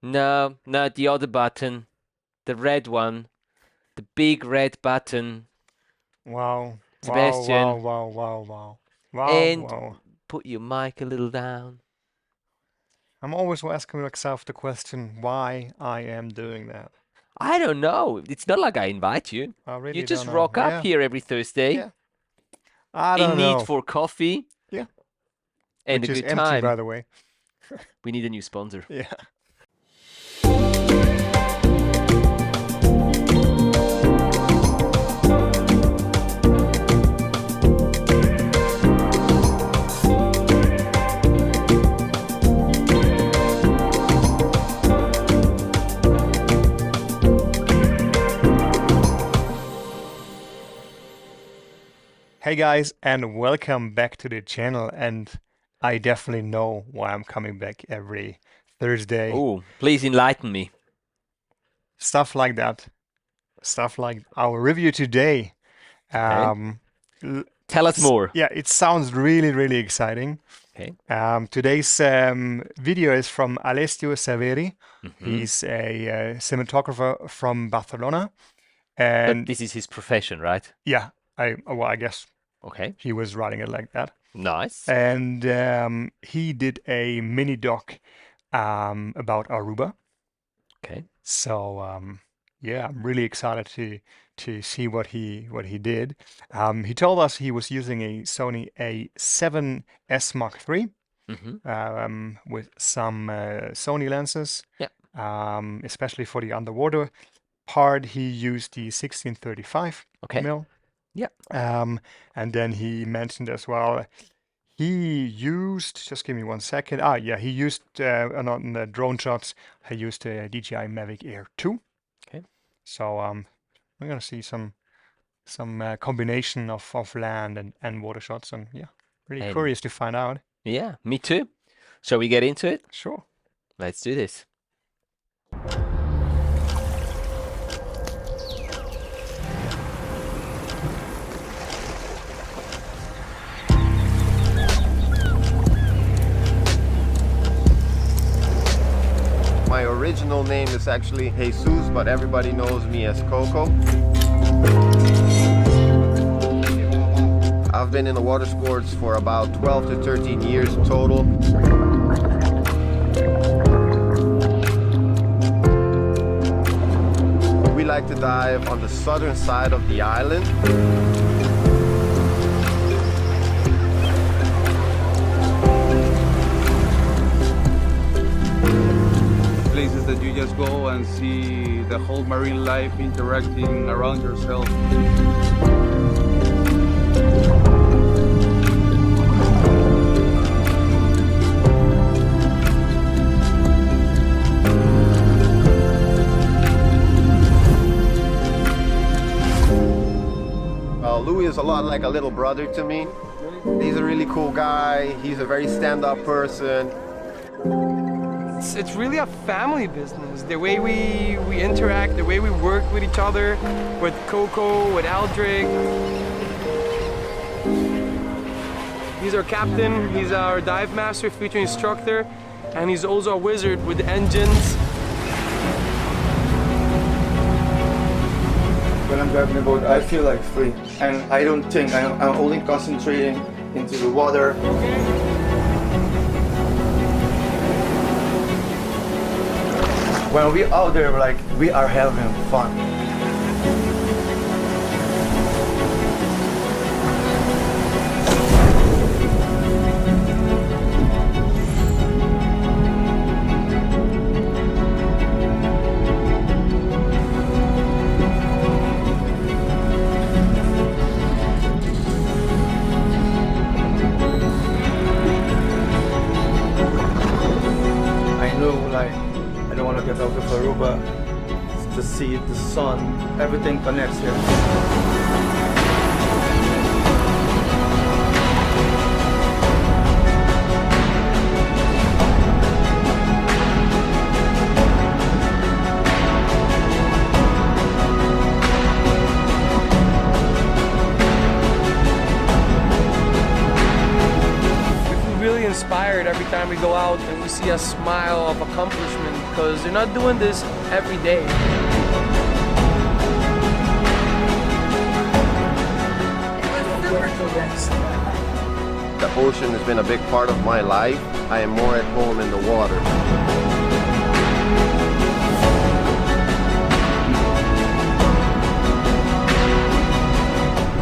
No, no, the other button. The red one. The big red button. Wow. Wow, wow, Sebastian. wow, wow, wow. Wow, And wow. put your mic a little down. I'm always asking myself the question why I am doing that. I don't know. It's not like I invite you. I You really don't just know. rock up Yeah, here every Thursday yeah. I in don't need know. for coffee Yeah. and a Which is good empty, by time. the way. We need a new sponsor. Yeah. Hey guys, and welcome back to the channel. And I definitely know why I'm coming back every Thursday. Oh, please enlighten me. Stuff like that. Stuff like our review today. Okay. L- Tell us more. Yeah, it sounds really, really exciting. Okay. Today's video is from Alessio Saveri. Mm-hmm. He's a cinematographer from Barcelona. But And this is his profession, right? yeah, I guess Okay. he was writing it like that. Nice. And he did a mini doc about Aruba. Okay. So yeah, I'm really excited to see what he did. He told us he was using a Sony A7S Mark III with some Sony lenses. Yeah. Especially for the underwater part, he used the 1635 Okay. mil. Yeah. And then he mentioned as well, he used, just give me 1 second. Yeah, he used, on the drone shots, he used a DJI Mavic Air 2. Okay. So we're gonna see some combination of land and water shots, and yeah, really And curious to find out. yeah, me too. Shall we get into it? Sure. Let's do this. My original name is actually Jesus, but everybody knows me as Coco. I've been in the water sports for about 12 to 13 years total. We like to dive on the southern side of the island. Places that you just go and see the whole marine life interacting around yourself. Louis is a lot like a little brother to me. He's a really cool guy. He's a very stand-up person. It's really a family business. The way we interact, the way we work with each other, with Coco, with Aldrich. He's our captain, he's our dive master, future instructor, and he's also a wizard with the engines. When I'm driving the boat, I feel like free, and I don't think, I'm only concentrating into the water. When we're out there, like, we are having fun. I know, like, I don't want to get out of Aruba to see the sun, everything connects here. We feel really inspired every time we go out and we see a smile of accomplishment because they're not doing this every day. The ocean has been a big part of my life. I am more at home in the water.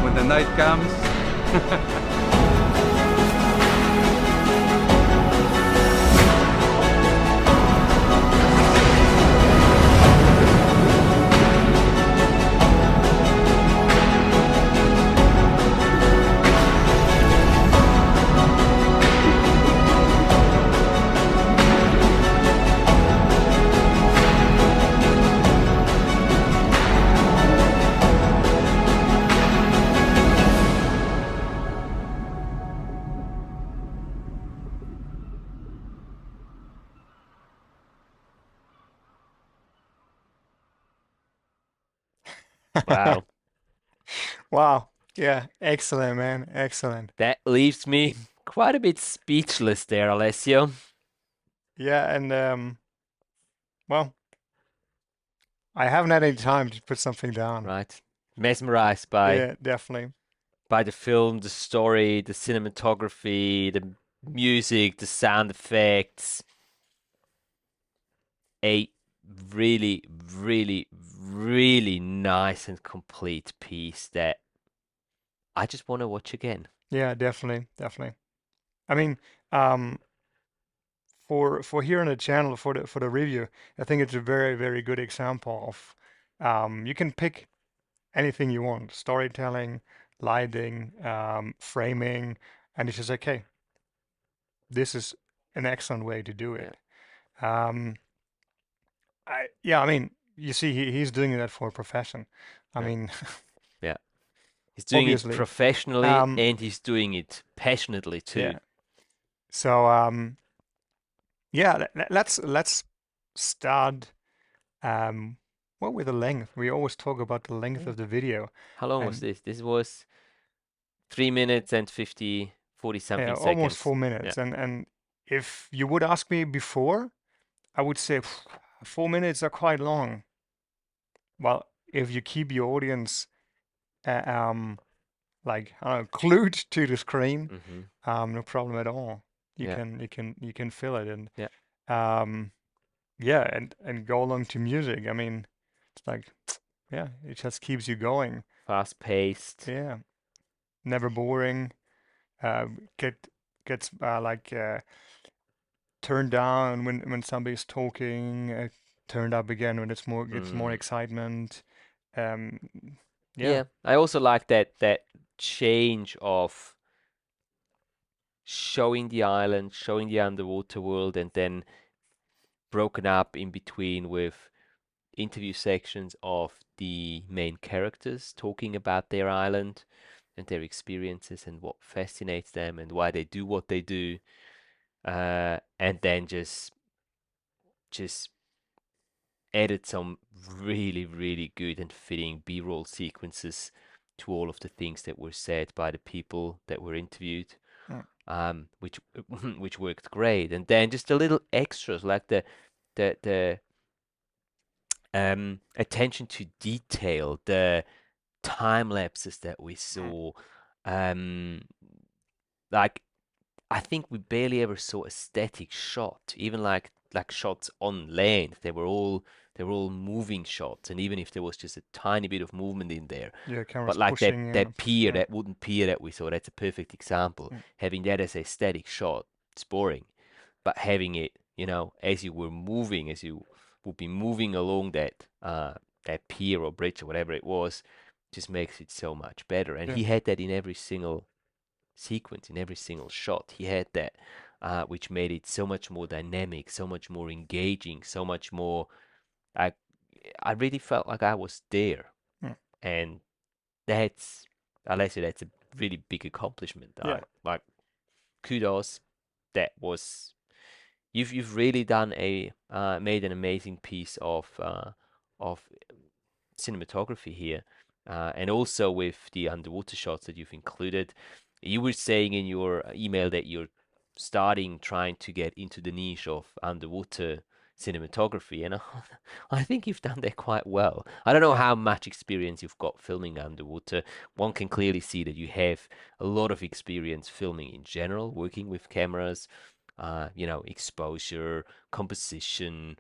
When the night comes, Wow. Wow. Yeah. Excellent, man. Excellent. That leaves me quite a bit speechless there, Alessio. Yeah. And well, I haven't had any time to put something down. Right. Mesmerized by Yeah, definitely. the film, the story, the cinematography, the music, the sound effects. A really, really, really nice and complete piece that I just want to watch again. Yeah, definitely, definitely. I mean, um, for here on the channel for the review, I think it's a very, very good example of you can pick anything you want, storytelling, lighting, framing, and it's just like, hey, this is an excellent way to do it. I mean, you see, he's doing that for a profession. I Yeah. mean, Yeah. He's doing it obviously. professionally and he's doing it passionately too. Yeah. So yeah, let's start well with the length. We always talk about the length of the video. How long was And this? This was 3 minutes and 40 something yeah, seconds. almost 4 minutes. Yeah. And if you would ask me before, I would say 4 minutes are quite long. Well, if you keep your audience like glued to the screen, no problem at all. You can feel it and yeah, and go along to music. I mean, it's like yeah, it just keeps you going. Fast paced. Yeah, never boring. Gets like turned down when somebody's talking. Turned up again when it's more gets more excitement. Yeah. I also like that change of showing the island, showing the underwater world, and then broken up in between with interview sections of the main characters talking about their island and their experiences and what fascinates them and why they do what they do, and then just added some really, really good and fitting B-roll sequences to all of the things that were said by the people that were interviewed, which which worked great. And then just the little extras like the attention to detail, the time lapses that we saw, like I think we barely ever saw a static shot, even like shots on land. They were all moving shots, and even if there was just a tiny bit of movement in there, Yeah, but like pushing, that pier, yeah. that wooden pier that we saw, that's a perfect example. Having that as a static shot, it's boring, but having it, as you were moving, as you would be moving along that pier or bridge or whatever it was, just makes it so much better. And he had that in every single sequence, in every single shot. He had that, which made it so much more dynamic, so much more engaging, so much more. I really felt like I was there, and that's, Alessio, that's a really big accomplishment. Like, kudos. That was, you've really done made an amazing piece of cinematography here, and also with the underwater shots that you've included. You were saying in your email that you're trying to get into the niche of underwater cinematography, and I think you've done that quite well. I don't know how much experience you've got filming underwater. One can clearly see that you have a lot of experience filming in general, working with cameras, exposure, composition,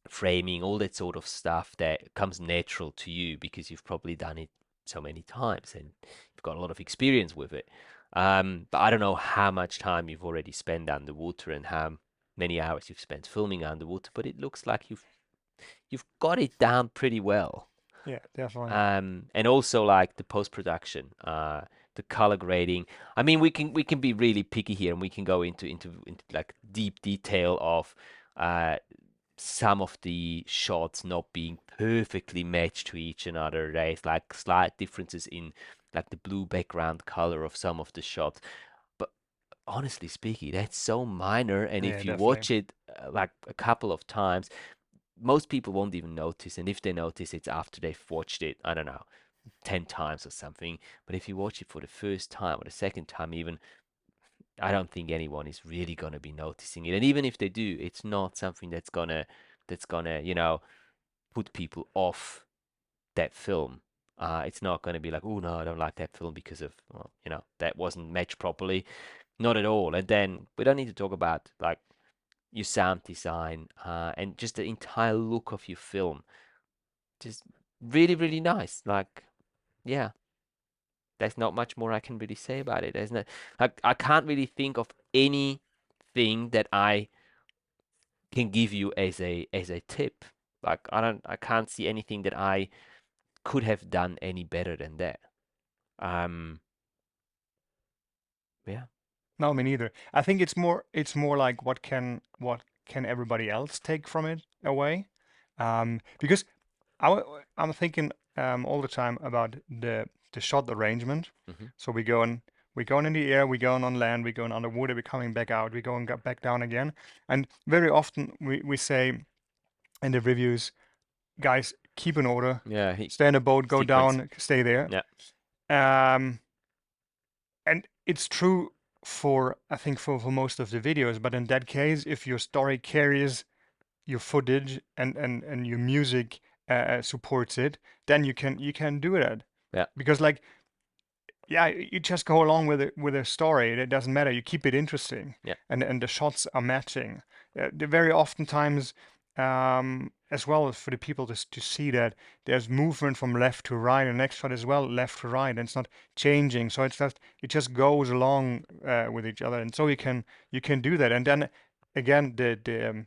framing, all that sort of stuff that comes natural to you because you've probably done it so many times and you've got a lot of experience with it. But I don't know how much time you've already spent underwater and how many hours you've spent filming underwater, but it looks like you've got it down pretty well. Yeah, definitely. And also like the post-production, the color grading. I mean, we can be really picky here, and we can go into like deep detail of some of the shots not being perfectly matched to each another. There's like slight differences in like the blue background color of some of the shots. But honestly speaking, that's so minor, and Yeah, if you definitely. watch it like a couple of times, most people won't even notice, and if they notice, it's after they've watched it, I don't know, 10 times or something. But if you watch it for the first time or the second time even, I don't think anyone is really gonna be noticing it. And even if they do, it's not something that's gonna put people off that film. It's not gonna be like, oh no, I don't like that film because of, well, that wasn't matched properly. Not at all. And then we don't need to talk about like your sound design, and just the entire look of your film. Just really, really nice. Like, yeah, there's not much more I can really say about it. There's no, I can't really think of anything that I can give you as a tip. Like, I can't see anything that I could have done any better than that. Um, yeah. No, me neither. I think it's more like what can everybody else take from it away? Because I'm thinking all the time about the shot arrangement. Hmm. So we're going in the air, we're going on land, we're going underwater, we're coming back out, we're going back down again. And very often we say in the reviews, guys, keep in order, Yeah. stay in a boat, go Sequence. down, stay there. Yeah. Um, and it's true for, I think, for most of the videos, but in that case, if your story carries your footage and your music supports it, then you can do that. Yeah. Because like, yeah, you just go along with a story. It doesn't matter. You keep it interesting, Yeah. and the shots are matching. The very oftentimes, as well as for the people to see that there's movement from left to right, and next shot as well, left to right, and it's not changing. So it just goes along with each other, and so you can do that. And then again, the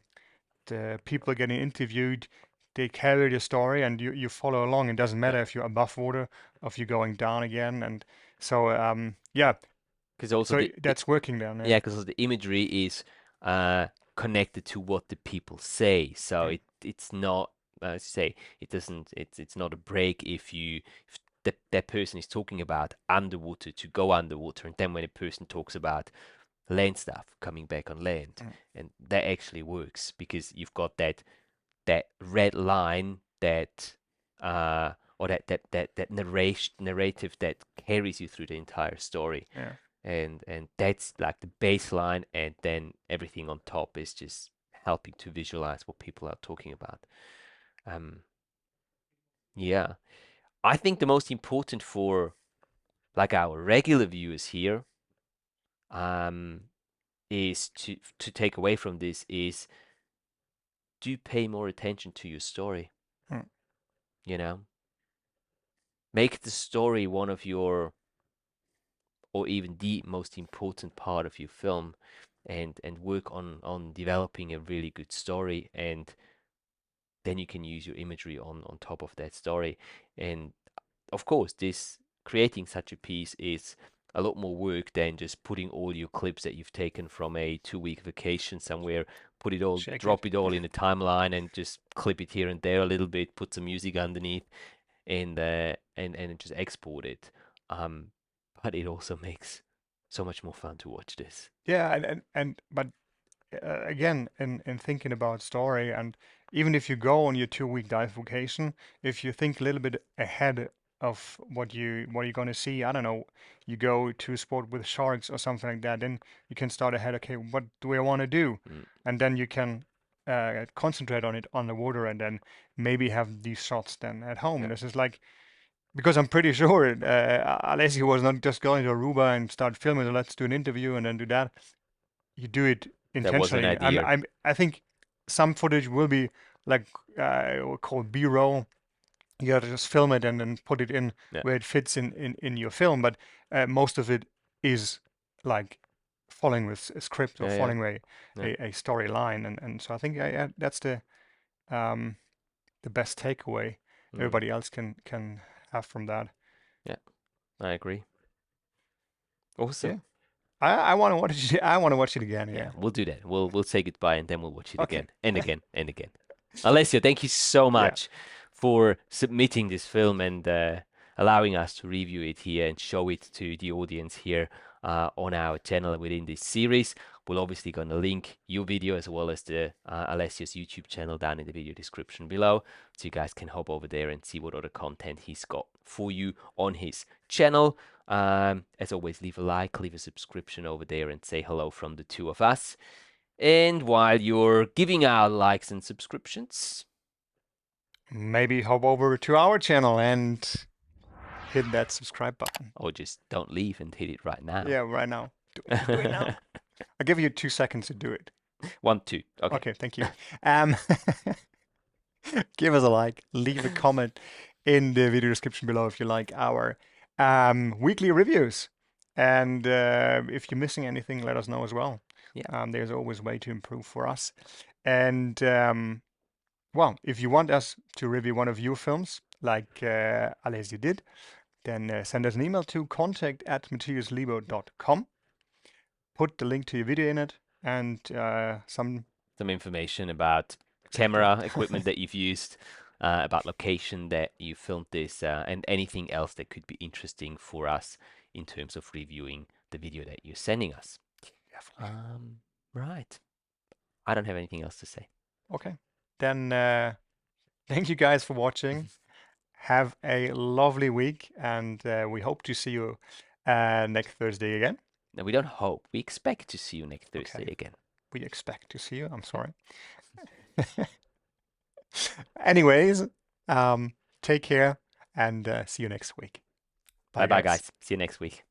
people getting interviewed, they carry the story, and you follow along. It doesn't Yeah. matter if you're above water, or if you're going down again, and so yeah. Because also So that's working then. Yeah. because the imagery is connected to what the people say. So Yeah. it's not, as you say, it's not a break if that person is talking about underwater to go underwater, and then when a person talks about land stuff coming back on land, Mm. and that actually works because you've got that red line that or that narrative that carries you through the entire story. Yeah. And that's like the baseline, and then everything on top is just helping to visualize what people are talking about. Yeah, I think the most important for like our regular viewers here, is to take away from this is do pay more attention to your story. Mm. You know, make the story one of your, or even the most important part of your film, and work on developing a really good story, and then you can use your imagery on top of that story. And of course, this creating such a piece is a lot more work than just putting all your clips that you've taken from a 2-week vacation somewhere, drop it all in a timeline, and just clip it here and there a little bit, put some music underneath, and just export it. But it also makes so much more fun to watch this. Yeah, and but again, in thinking about story, and even if you go on your 2-week dive vacation, if you think a little bit ahead of what you're going to see, I don't know, you go to a sport with sharks or something like that, then you can start ahead. Okay, what do I want to do? Mm. And then you can concentrate on it underwater and then maybe have these shots then at home. This is like, because I'm pretty sure Alessio was not just going to Aruba and start filming, so let's do an interview and then do that. You do it That was an intentionally. idea. I think some footage will be like called B-roll. You gotta just film it and then put it in where it fits in your film. But most of it is like following with a script or following a storyline. And so I think that's the best takeaway everybody else can have from that. Yeah, I agree. Awesome. Yeah. I want to watch it. I want to watch it again. Yeah, we'll do that. We'll say goodbye and then we'll watch it again and again and again. Alessio, thank you so much for submitting this film and allowing us to review it here and show it to the audience here on our channel within this series. We're obviously going to link your video as well as the Alessio's YouTube channel down in the video description below, so you guys can hop over there and see what other content he's got for you on his channel. As always, leave a like, leave a subscription over there and say hello from the two of us. And while you're giving out likes and subscriptions, maybe hop over to our channel and hit that subscribe button. Or just don't leave and hit it right now. Yeah, right now. Do it now. I'll give you 2 seconds to do it. 1, 2. Okay. Okay, thank you. Give us a like, leave a comment in the video description below if you like our weekly reviews. And if you're missing anything, let us know as well. Yeah. There's always a way to improve for us. And well, if you want us to review one of your films, like Alessio did, then send us an email to contact@matthiaslebo.com. Put the link to your video in it and some information about camera equipment that you've used, about location that you filmed this, and anything else that could be interesting for us in terms of reviewing the video that you're sending us. Right. I don't have anything else to say. Okay. Then thank you guys for watching. Have a lovely week, and we hope to see you next Thursday again. No, we don't hope. We expect to see you next Thursday again. We expect to see you. I'm sorry. Anyways, take care and see you next week. Bye, guys. See you next week.